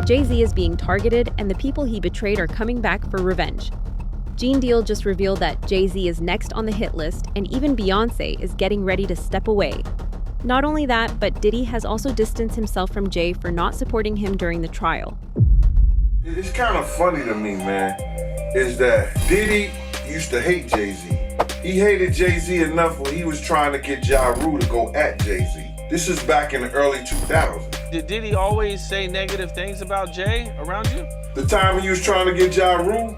Jay-Z is being targeted, and the people he betrayed are coming back for revenge. Gene Deal just revealed that Jay-Z is next on the hit list, and even Beyoncé is getting ready to step away. Not only that, but Diddy has also distanced himself from Jay for not supporting him during the trial. It's kind of funny to me, man, is that Diddy used to hate Jay-Z. He hated Jay-Z enough when he was trying to get Ja Rule to go at Jay-Z. This is back in the early 2000s. Did Diddy always say negative things about Jay around you? The time he was trying to get Ja Rule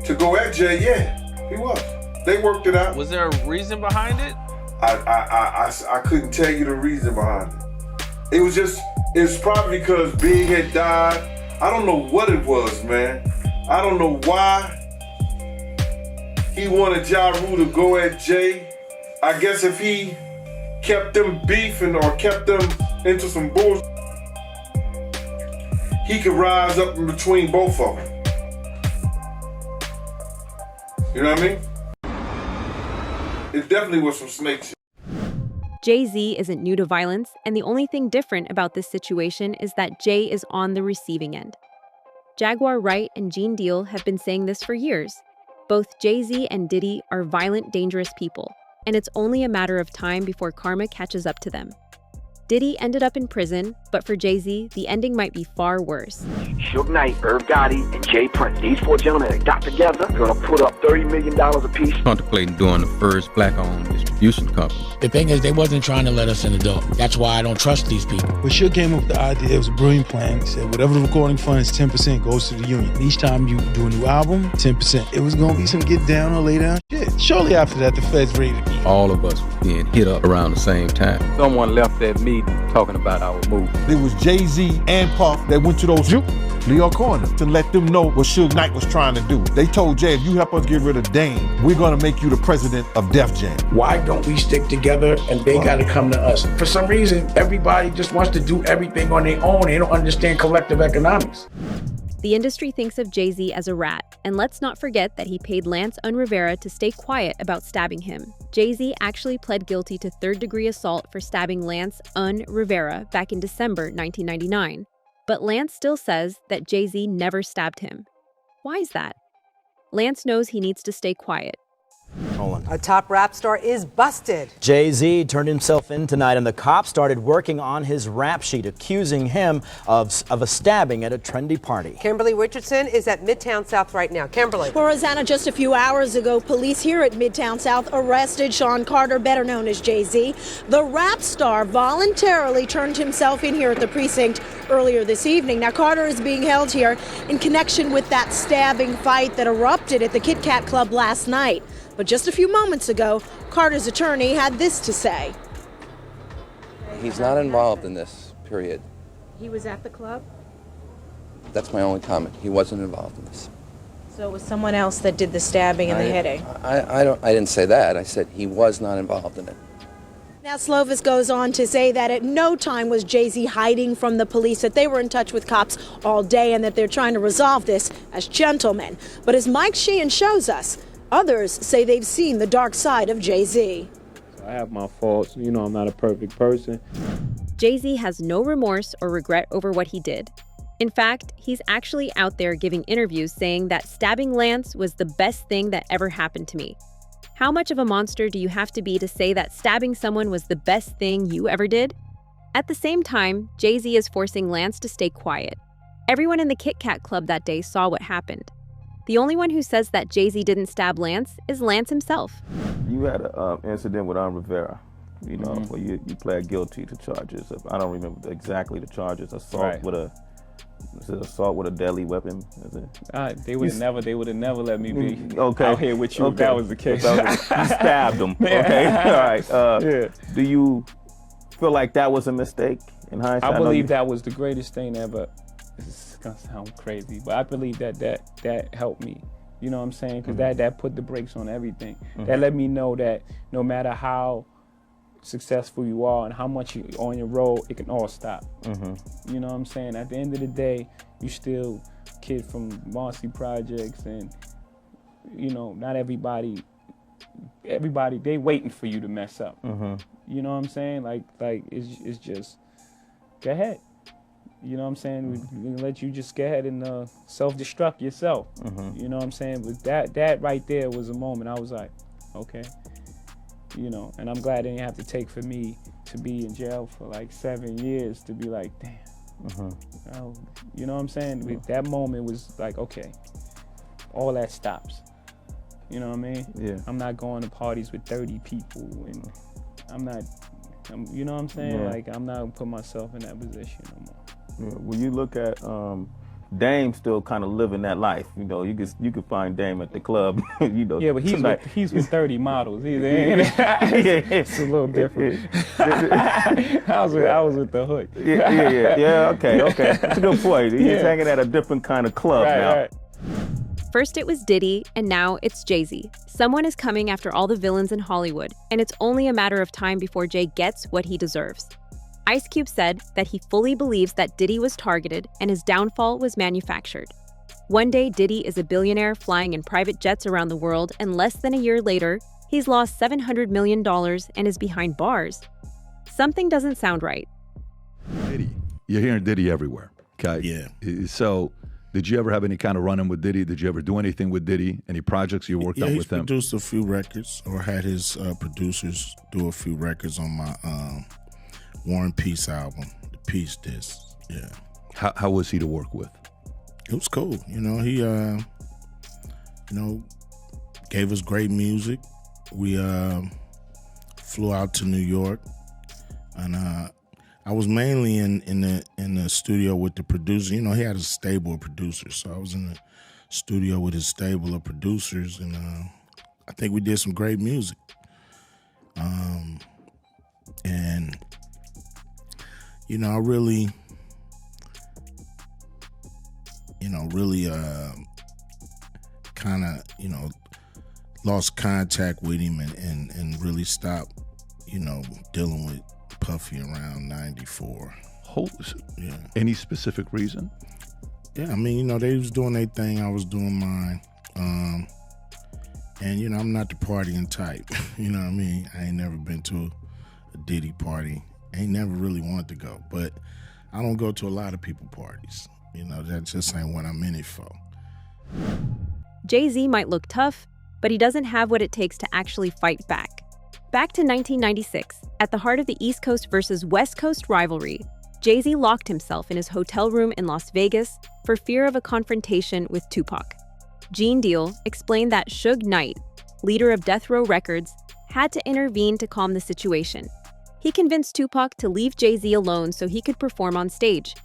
to go at Jay, yeah, he was. They worked it out. Was there a reason behind it? I couldn't tell you the reason behind it. It's probably because Big had died. I don't know what it was, man. I don't know why he wanted Ja Rule to go at Jay. I guess if he kept them beefing or kept them into some bullshit, he could rise up in between both of them. You know what I mean? It definitely was some snake shit. Jay-Z isn't new to violence, and the only thing different about this situation is that Jay is on the receiving end. Jaguar Wright and Gene Deal have been saying this for years. Both Jay-Z and Diddy are violent, dangerous people, and it's only a matter of time before karma catches up to them. Diddy ended up in prison, but for Jay-Z, the ending might be far worse. Suge Knight, Irv Gotti, and Jay Prince, these four gentlemen that got together, gonna put up $30 million apiece. Contemplating doing the first black-owned distribution company. The thing is, they wasn't trying to let us in the door. That's why I don't trust these people. When Suge came up with the idea, it was a brilliant plan. He said, whatever the recording funds, 10% goes to the union. Each time you do a new album, 10%. It was gonna be some get down or lay down shit. Shortly after that, the feds raided me. All of us were being hit up around the same time. Someone left that meeting talking about our move. It was Jay-Z and Puff that went to those New York corner to let them know what Suge Knight was trying to do. They told Jay, if you help us get rid of Dame, we're gonna make you the president of Def Jam. Why don't we stick together and they gotta come to us? For some reason, everybody just wants to do everything on their own. They don't understand collective economics. The industry thinks of Jay-Z as a rat, and let's not forget that he paid Lance Rivera to stay quiet about stabbing him. Jay-Z actually pled guilty to third-degree assault for stabbing Lance Rivera back in December 1999. But Lance still says that Jay-Z never stabbed him. Why is that? Lance knows he needs to stay quiet. A top rap star is busted. Jay-Z turned himself in tonight, and the cops started working on his rap sheet, accusing him of a stabbing at a trendy party. Kimberly Richardson is at Midtown South right now. Kimberly. Well, Rosanna, just a few hours ago, police here at Midtown South arrested Sean Carter, better known as Jay-Z. The rap star voluntarily turned himself in here at the precinct earlier this evening. Now, Carter is being held here in connection with that stabbing fight that erupted at the Kit Kat Club last night. But just a few moments ago, Carter's attorney had this to say. He's not involved in this, period. He was at the club? That's my only comment. He wasn't involved in this. So it was someone else that did the stabbing and the hitting? I didn't say that. I said he was not involved in it. Now, Slovis goes on to say that at no time was Jay-Z hiding from the police, that they were in touch with cops all day and that they're trying to resolve this as gentlemen. But as Mike Sheehan shows us, others say they've seen the dark side of Jay-Z. I have my faults. You know, I'm not a perfect person. Jay-Z has no remorse or regret over what he did. In fact, he's actually out there giving interviews saying that stabbing Lance was the best thing that ever happened to me. How much of a monster do you have to be to say that stabbing someone was the best thing you ever did? At the same time, Jay-Z is forcing Lance to stay quiet. Everyone in the Kit Kat Club that day saw what happened. The only one who says that Jay-Z didn't stab Lance is Lance himself. You had an incident with Rivera, you know, where you pled guilty to charges of, I don't remember exactly the charges, assault with a deadly weapon. They would have never let me be out here with you if that was the case. You stabbed him. Okay, all right. Do you feel like that was a mistake in hindsight? I believe that was the greatest thing ever. It's gonna sound crazy, but I believe that helped me. You know what I'm saying? Because that put the brakes on everything. That let me know that no matter how successful you are and how much you're on your road, it can all stop. You know what I'm saying? At the end of the day, you still kid from Marcy Projects, and you know, not everybody they waiting for you to mess up. You know what I'm saying? Like it's just go ahead. You know what I'm saying? We let you just go ahead and self-destruct yourself. You know what I'm saying? But that right there was a moment I was like, okay. You know, and I'm glad it didn't have to take for me to be in jail for like 7 years to be like, damn. Oh, you know what I'm saying? That moment was like, okay, all that stops. You know what I mean? Yeah. I'm not going to parties with 30 people, and you know what I'm saying? Yeah. Like, I'm not putting myself in that position no more. Yeah. When you look at Dame still kind of living that life, you know, you could find Dame at the club, you know. Yeah, but he's with 30 models. It's a little different. I was with the hood. Yeah. Okay. That's a good point. He's hanging at a different kind of club now. Right. First it was Diddy, and now it's Jay-Z. Someone is coming after all the villains in Hollywood, and it's only a matter of time before Jay gets what he deserves. Ice Cube said that he fully believes that Diddy was targeted and his downfall was manufactured. One day, Diddy is a billionaire flying in private jets around the world, and less than a year later, he's lost $700 million and is behind bars. Something doesn't sound right. Diddy. You're hearing Diddy everywhere. Okay. Yeah. So, did you ever have any kind of run-in with Diddy? Did you ever do anything with Diddy? Any projects you worked on with him? He's produced a few records, or had his producers do a few records on my War and Peace album, the Peace Disc. Yeah. How was he to work with? It was cool. You know, he gave us great music. We flew out to New York, and I was mainly in the studio with the producer. You know, he had a stable of producers, so I was in the studio with his stable of producers, and I think we did some great music. And you know, I really kind of, you know, lost contact with him and really stopped, you know, dealing with Puffy around 94. Yeah. Any specific reason? Yeah, I mean, you know, they was doing their thing, I was doing mine. And, you know, I'm not the partying type. You know what I mean? I ain't never been to a Diddy party. Ain't never really wanted to go. But I don't go to a lot of people parties. You know, that just ain't what I'm in it for. Jay-Z might look tough, but he doesn't have what it takes to actually fight back. Back to 1996, at the heart of the East Coast versus West Coast rivalry, Jay-Z locked himself in his hotel room in Las Vegas for fear of a confrontation with Tupac. Gene Deal explained that Suge Knight, leader of Death Row Records, had to intervene to calm the situation. He convinced Tupac to leave Jay-Z alone so he could perform on stage.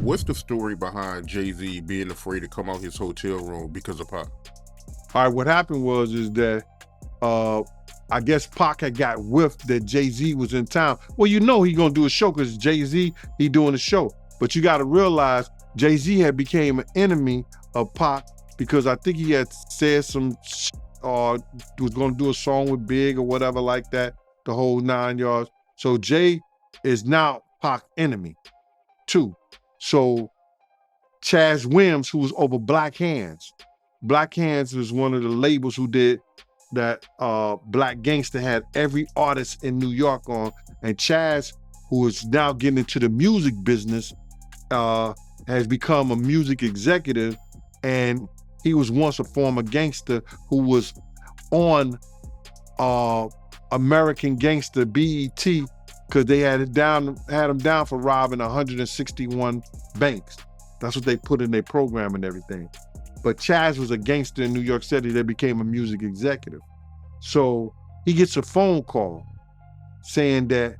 What's the story behind Jay-Z being afraid to come out his hotel room because of Pac? All right, what happened is that I guess Pac had got whiffed that Jay-Z was in town. Well, you know he gonna do a show because Jay-Z, he doing a show. But you gotta realize Jay-Z had became an enemy of Pac because I think he had said some was gonna do a song with Big or whatever like that, the whole 9 yards. So Jay is now Pac's enemy too. So Chaz Williams, who was over Black Hands. Black Hands was one of the labels who did that Black Gangster had every artist in New York on. And Chaz, who is now getting into the music business, has become a music executive. And he was once a former gangster who was on American Gangster BET because they had him down for robbing 161 banks. That's what they put in their program and everything. But Chaz was a gangster in New York City that became a music executive. So he gets a phone call saying that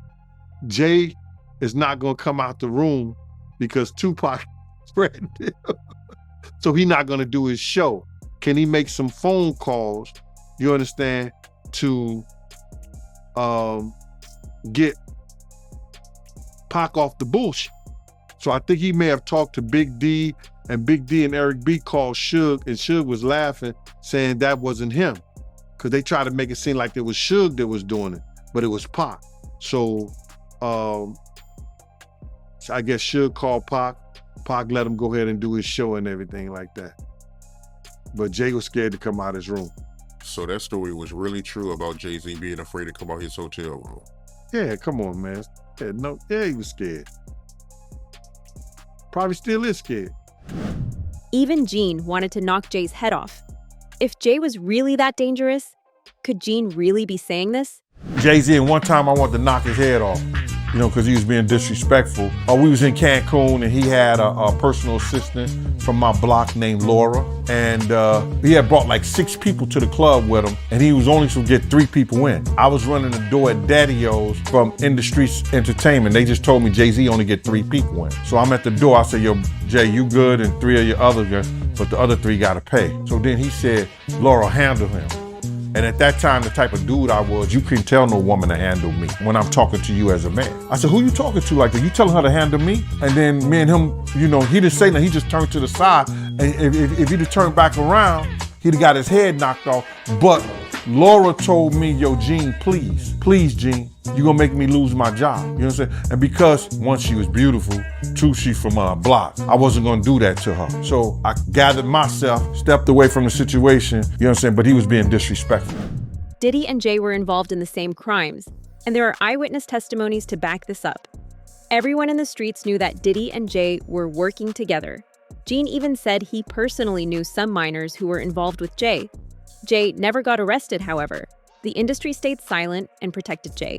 Jay is not gonna come out the room because Tupac threatened him. So he's not gonna do his show. Can he make some phone calls, you understand, to get Pac off the bullshit? So I think he may have talked to Big D, and Big D and Eric B called Suge, and Suge was laughing, saying that wasn't him. Because they tried to make it seem like it was Suge that was doing it, but it was Pac. So I guess Suge called Pac. Pac let him go ahead and do his show and everything like that. But Jay was scared to come out his room. So that story was really true about Jay-Z being afraid to come out his hotel room. Yeah, come on, man. Yeah, he was scared. Probably still is scared. Even Gene wanted to knock Jay's head off. If Jay was really that dangerous, could Gene really be saying this? Jay-Z, and one time I wanted to knock his head off, you know, because he was being disrespectful. We was in Cancun, and he had a personal assistant from my block named Laura, and he had brought like 6 people to the club with him, and he was only supposed to get 3 people in. I was running the door at Daddy-O's from Industry Entertainment. They just told me Jay-Z only get 3 people in. So I'm at the door, I said, yo, Jay, you good, and 3 of your other guys, but the other 3 gotta pay. So then he said, Laura, handle him. And at that time, the type of dude I was, you couldn't tell no woman to handle me when I'm talking to you as a man. I said, who you talking to like that? You telling her to handle me? And then me and him, you know, he didn't say nothing, he just turned to the side. And if he'd have turned back around, he'd have got his head knocked off. But Laura told me, yo, Gene, please, Gene, you gonna make me lose my job. You know what I'm saying? And because 1, she was beautiful, 2, she from a block, I wasn't gonna do that to her. So I gathered myself, stepped away from the situation, you know what I'm saying? But he was being disrespectful. Diddy and Jay were involved in the same crimes, and there are eyewitness testimonies to back this up. Everyone in the streets knew that Diddy and Jay were working together. Gene even said he personally knew some minors who were involved with Jay. Jay never got arrested, however. The industry stayed silent and protected Jay.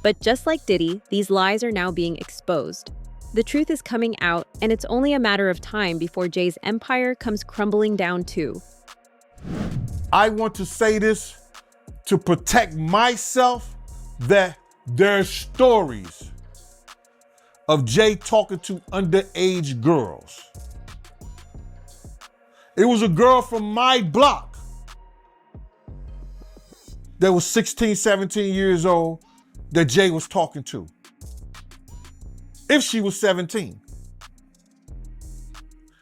But just like Diddy, these lies are now being exposed. The truth is coming out, and it's only a matter of time before Jay's empire comes crumbling down too. I want to say this to protect myself, that there's stories of Jay talking to underage girls. It was a girl from my block that was 16, 17 years old that Jay was talking to. If she was 17.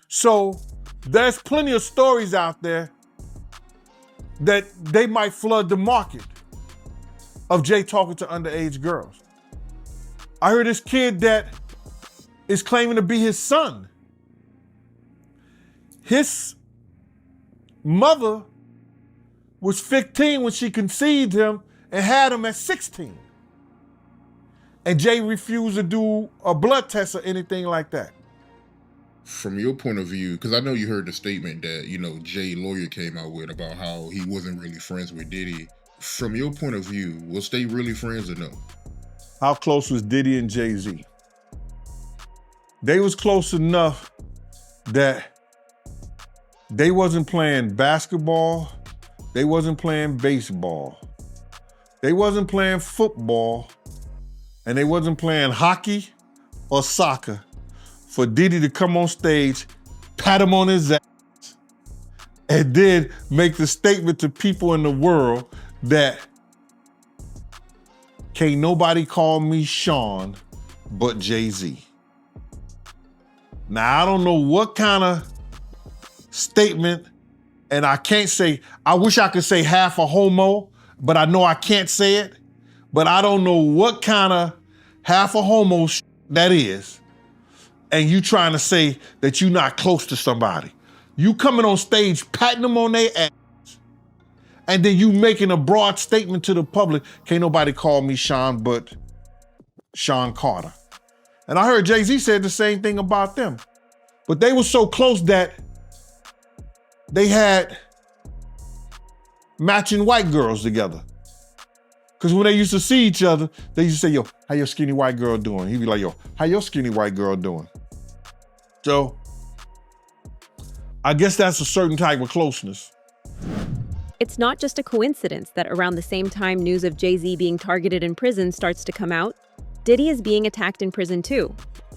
So there's plenty of stories out there that they might flood the market of Jay talking to underage girls. I heard this kid that is claiming to be his son. His mother was 15 when she conceived him and had him at 16. And Jay refused to do a blood test or anything like that. From your point of view, because I know you heard the statement that, you know, Jay lawyer came out with about how he wasn't really friends with Diddy. From your point of view, was they really friends or no? How close was Diddy and Jay-Z? They was close enough that they wasn't playing basketball, they wasn't playing baseball, they wasn't playing football, and they wasn't playing hockey or soccer for Diddy to come on stage, pat him on his ass, and then make the statement to people in the world that can't nobody call me Sean but Jay-Z. Now, I don't know what kind of statement, and I can't say, I wish I could say half a homo, but I know I can't say it, but I don't know what kind of half a homo that is, and you trying to say that you're not close to somebody. You coming on stage, patting them on their ass, and then you making a broad statement to the public, can't nobody call me Sean but Sean Carter. And I heard Jay-Z said the same thing about them. But they were so close that they had matching white girls together. Because when they used to see each other, they used to say, yo, how your skinny white girl doing? He'd be like, yo, how your skinny white girl doing? So I guess that's a certain type of closeness. It's not just a coincidence that around the same time news of Jay-Z being targeted in prison starts to come out, Diddy is being attacked in prison too.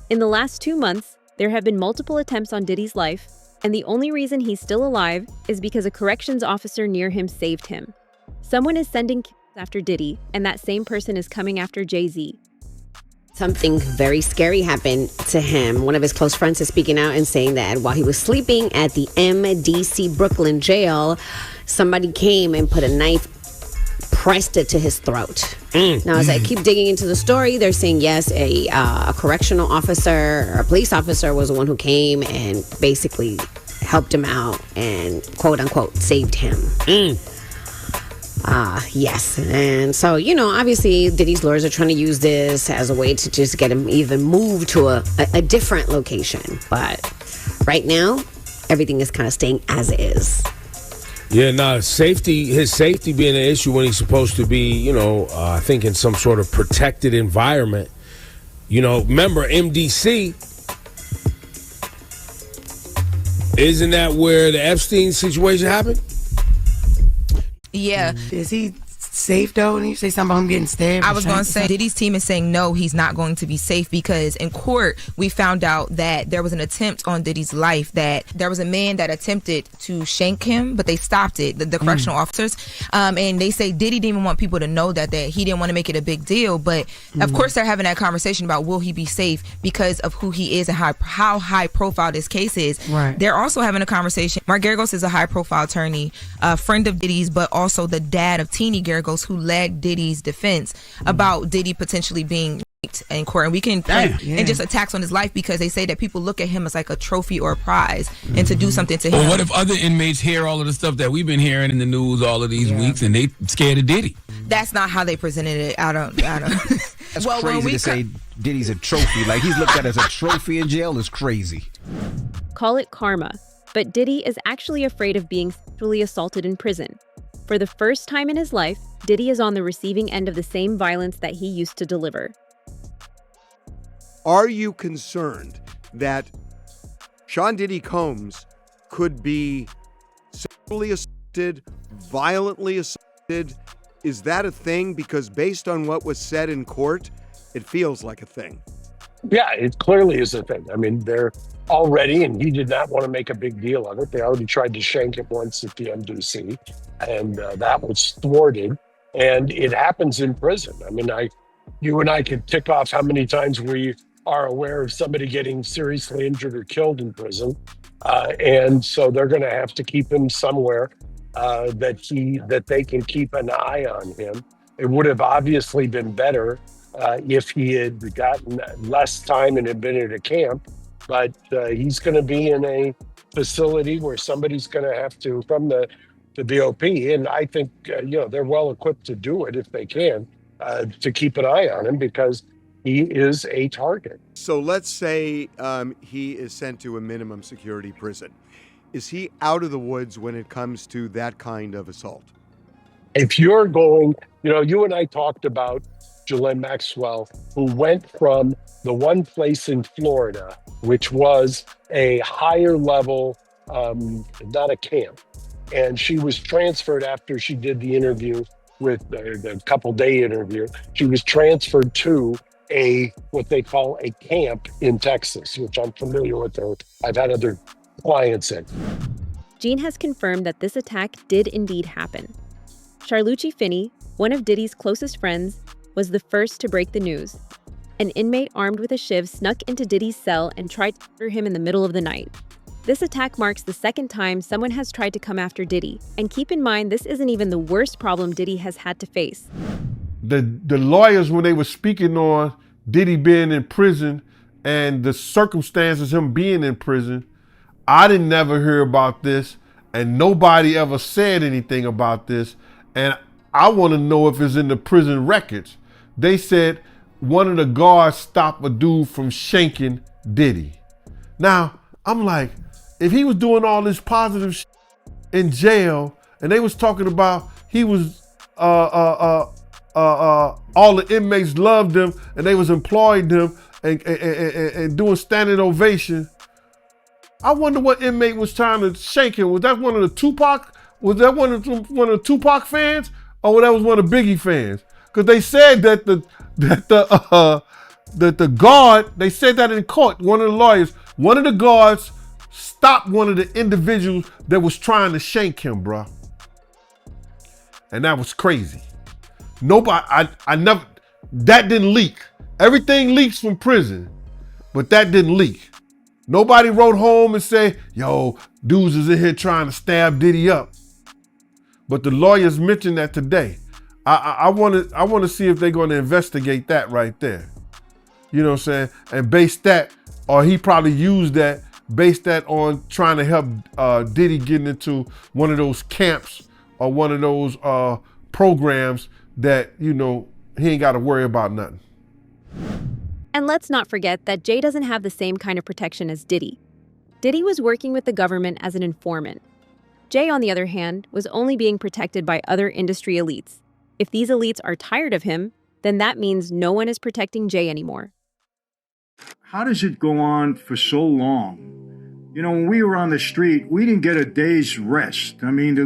In the last 2 months, there have been multiple attempts on Diddy's life, and the only reason he's still alive is because a corrections officer near him saved him. Someone is sending kills after Diddy, and that same person is coming after Jay-Z. Something very scary happened to him. One of his close friends is speaking out and saying that while he was sleeping at the MDC Brooklyn jail, somebody came and put a knife, pressed it to his throat. Now, as I keep digging into the story, they're saying, yes, a correctional officer or a police officer was the one who came and basically helped him out and, quote unquote, saved him. Yes. And so, obviously Diddy's lawyers are trying to use this as a way to just get him even moved to a different location. But right now, everything is kind of staying as is. Yeah, his safety being an issue when he's supposed to be, I think in some sort of protected environment. Remember MDC? Isn't that where the Epstein situation happened? Yeah. Is he safe though? And you say something about him getting stabbed? I was going to say Diddy's team is saying no, he's not going to be safe, because in court we found out that there was an attempt on Diddy's life, that there was a man that attempted to shank him, but they stopped it, the correctional officers, and they say Diddy didn't even want people to know that he didn't want to make it a big deal. But of course they're having that conversation about will he be safe because of who he is and how high profile this case is. Right. They're also having a conversation. Mark Geragos is a high profile attorney, a friend of Diddy's, but also the dad of Teeny Geragos, who led Diddy's defense about Diddy potentially being raped in court. And we can and just attacks on his life, because they say that people look at him as like a trophy or a prize, and to do something to him. Well, what if other inmates hear all of the stuff that we've been hearing in the news all of these weeks, and they scared of Diddy? That's not how they presented it. I don't. That's crazy to say Diddy's a trophy. Like, he's looked at as a trophy in jail is crazy. Call it karma, but Diddy is actually afraid of being sexually assaulted in prison. For the first time in his life, Diddy is on the receiving end of the same violence that he used to deliver. Are you concerned that Sean Diddy Combs could be sexually assaulted, violently assaulted? Is that a thing? Because based on what was said in court, it feels like a thing. Yeah, it clearly is a thing. I mean, they're already, and he did not want to make a big deal of it. They already tried to shank him once at the MDC, and that was thwarted. And it happens in prison. I mean, you and I could tick off how many times we are aware of somebody getting seriously injured or killed in prison. And so they're going to have to keep him somewhere that they can keep an eye on him. It would have obviously been better if he had gotten less time and had been at a camp, but he's going to be in a facility where somebody's going to have to, from the BOP, and I think they're well equipped to do it if they can, to keep an eye on him, because he is a target. So let's say he is sent to a minimum security prison. Is he out of the woods when it comes to that kind of assault? If you're going, you and I talked about Ghislaine Maxwell, who went from the one place in Florida, which was a higher level, not a camp, and she was transferred after she did the interview with the couple-day interview. She was transferred to what they call a camp in Texas, which I'm familiar with. I've had other clients in. Gene has confirmed that this attack did indeed happen. Charlucci Finney, one of Diddy's closest friends, was the first to break the news. An inmate armed with a shiv snuck into Diddy's cell and tried to murder him in the middle of the night. This attack marks the second time someone has tried to come after Diddy. And keep in mind, this isn't even the worst problem Diddy has had to face. The lawyers, when they were speaking on Diddy being in prison and the circumstances of him being in prison, I didn't never hear about this, and nobody ever said anything about this. And I want to know if it's in the prison records. They said one of the guards stopped a dude from shanking Diddy. Now, I'm like, if he was doing all this positive shit in jail, and they was talking about he was, all the inmates loved him, and they was employing him and doing standing ovation. I wonder what inmate was trying to shank him. Was that one of the Tupac? Was that one of the Tupac fans, or that was one of Biggie fans? Because they said that the guard, they said that in court. One of the lawyers, one of the guards stopped one of the individuals that was trying to shank him, bro. And that was crazy. Nobody, I never, that didn't leak. Everything leaks from prison, but that didn't leak. Nobody wrote home and said, yo, dudes is in here trying to stab Diddy up. But the lawyers mentioned that today. I want to see if they're going to investigate that right there. You know what I'm saying? And base that, or he probably used that, base that on trying to help Diddy getting into one of those camps or one of those programs that, you know, he ain't got to worry about nothing. And let's not forget that Jay doesn't have the same kind of protection as Diddy. Diddy was working with the government as an informant. Jay, on the other hand, was only being protected by other industry elites. If these elites are tired of him, then that means no one is protecting Jay anymore. How does it go on for so long? You know, when we were on the street, we didn't get a day's rest. I mean, the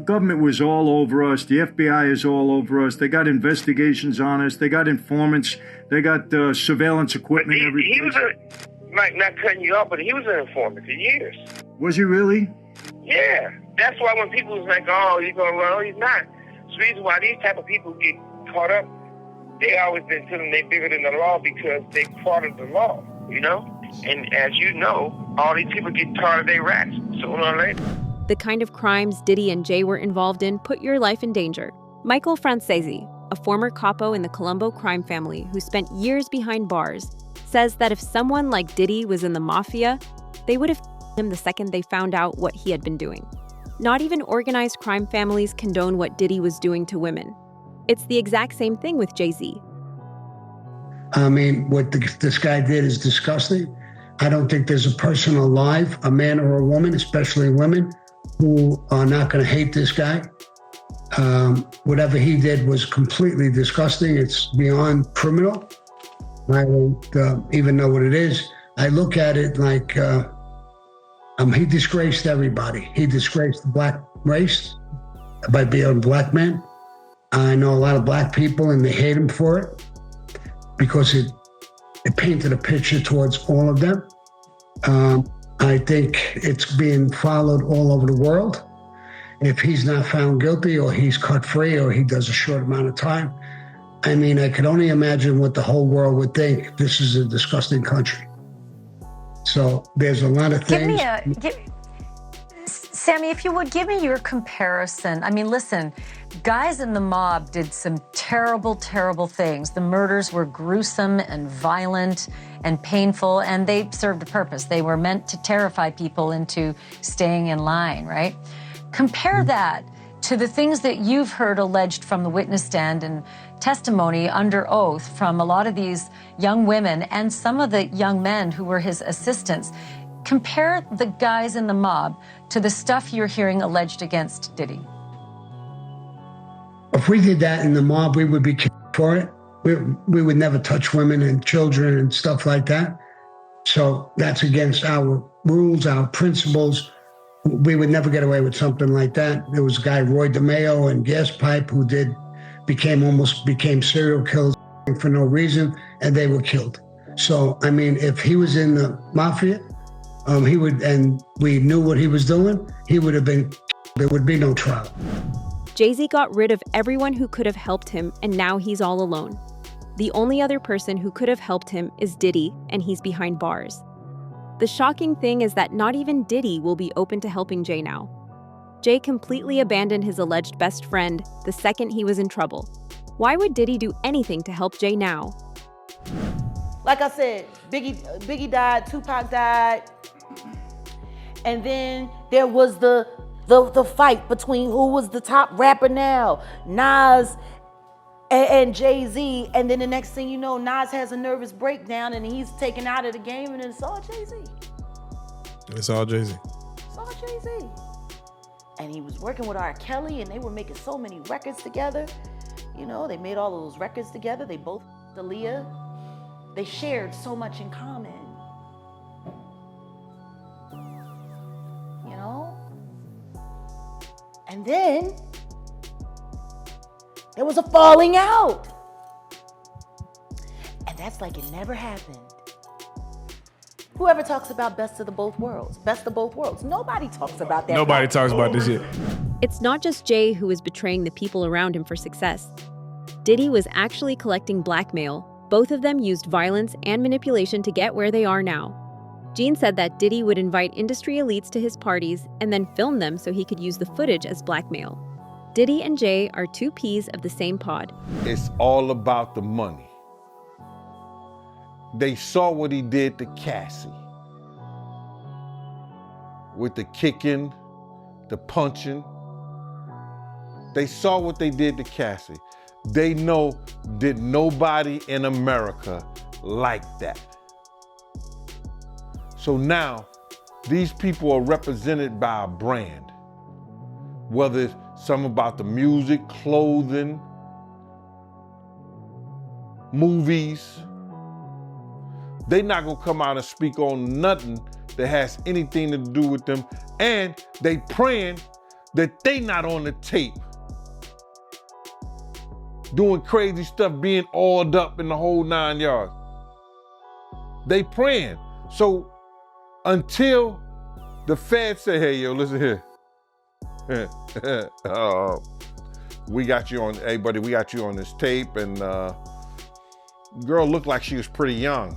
government was all over us. The FBI is all over us. They got investigations on us. They got informants. They got surveillance equipment. He was not cutting you off, but he was an informant for years. Was he really? Yeah. That's why when people was like, oh, he's going to run, he's not. It's the reason why these type of people get caught up. They always been telling they bigger than the law because they part of the law, you know? And as you know, all these people get tired of their rats sooner or later. The kind of crimes Diddy and Jay were involved in put your life in danger. Michael Francesi, a former capo in the Colombo crime family who spent years behind bars, says that if someone like Diddy was in the Mafia, they would have him the second they found out what he had been doing. Not even organized crime families condone what Diddy was doing to women. It's the exact same thing with Jay-Z. I mean, what this guy did is disgusting. I don't think there's a person alive, a man or a woman, especially women, who are not going to hate this guy. Whatever he did was completely disgusting. It's beyond criminal. I don't even know what it is. I look at it like he disgraced everybody. He disgraced the black race by being a black man. I know a lot of black people and they hate him for it because it painted a picture towards all of them. I think it's being followed all over the world. If he's not found guilty or he's cut free or he does a short amount of time, I mean, I could only imagine what the whole world would think. This is a disgusting country. So there's a lot of things. Sammy, if you would, give me your comparison. I mean, listen, guys in the mob did some terrible, terrible things. The murders were gruesome and violent and painful, and they served a purpose. They were meant to terrify people into staying in line, right? Compare that to the things that you've heard alleged from the witness stand and testimony under oath from a lot of these young women and some of the young men who were his assistants. Compare the guys in the mob to the stuff you're hearing alleged against Diddy. If we did that in the mob, we would be killed for it. We would never touch women and children and stuff like that. So that's against our rules, our principles. We would never get away with something like that. There was a guy, Roy DeMeo and Gas Pipe, who became serial killers for no reason, and they were killed. So, I mean, if he was in the Mafia, he would, and we knew what he was doing, he would have been, there would be no trial. Jay-Z got rid of everyone who could have helped him, and now he's all alone. The only other person who could have helped him is Diddy, and he's behind bars. The shocking thing is that not even Diddy will be open to helping Jay now. Jay completely abandoned his alleged best friend the second he was in trouble. Why would Diddy do anything to help Jay now? Like I said, Biggie died, Tupac died, and then there was the fight between who was the top rapper now, Nas and Jay-Z, and then the next thing you know, Nas has a nervous breakdown and he's taken out of the game, and it's all Jay-Z. It's all Jay-Z. It's all Jay-Z. And he was working with R. Kelly, and they were making so many records together. You know, they made all of those records together. They both, Aaliyah, they shared so much in common. You know? And then there was a falling out. And that's like it never happened. Whoever talks about best of the both worlds, best of both worlds. Nobody talks about that. Nobody talks about this shit. It's not just Jay who was betraying the people around him for success. Diddy was actually collecting blackmail. Both of them used violence and manipulation to get where they are now. Gene said that Diddy would invite industry elites to his parties and then film them so he could use the footage as blackmail. Diddy and Jay are two peas of the same pod. It's all about the money. They saw what he did to Cassie. With the kicking, the punching. They saw what they did to Cassie. They know that nobody in America liked that. So now, these people are represented by a brand. Whether it's something about the music, clothing, movies, they're not gonna come out and speak on nothing that has anything to do with them, and they praying that they not on the tape doing crazy stuff, being oiled up in the whole 9 yards. They praying. So until the feds say, hey, yo, listen here. We got you on, hey buddy, we got you on this tape, and girl looked like she was pretty young.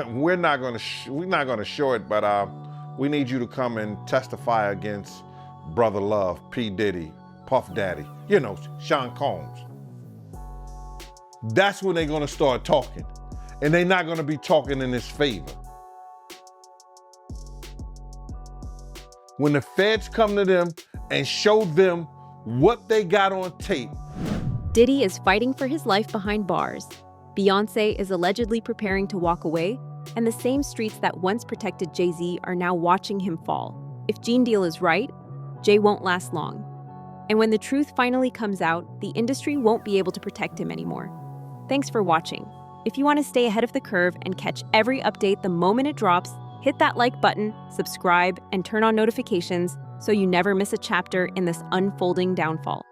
We're not gonna show it, but we need you to come and testify against Brother Love, P. Diddy, Puff Daddy, you know, Sean Combs. That's when they're gonna start talking. And they're not gonna be talking in his favor. When the feds come to them and show them what they got on tape. Diddy is fighting for his life behind bars. Beyoncé is allegedly preparing to walk away, and the same streets that once protected Jay-Z are now watching him fall. If Gene Deal is right, Jay won't last long. And when the truth finally comes out, the industry won't be able to protect him anymore. Thanks for watching. If you want to stay ahead of the curve and catch every update the moment it drops, hit that like button, subscribe, and turn on notifications so you never miss a chapter in this unfolding downfall.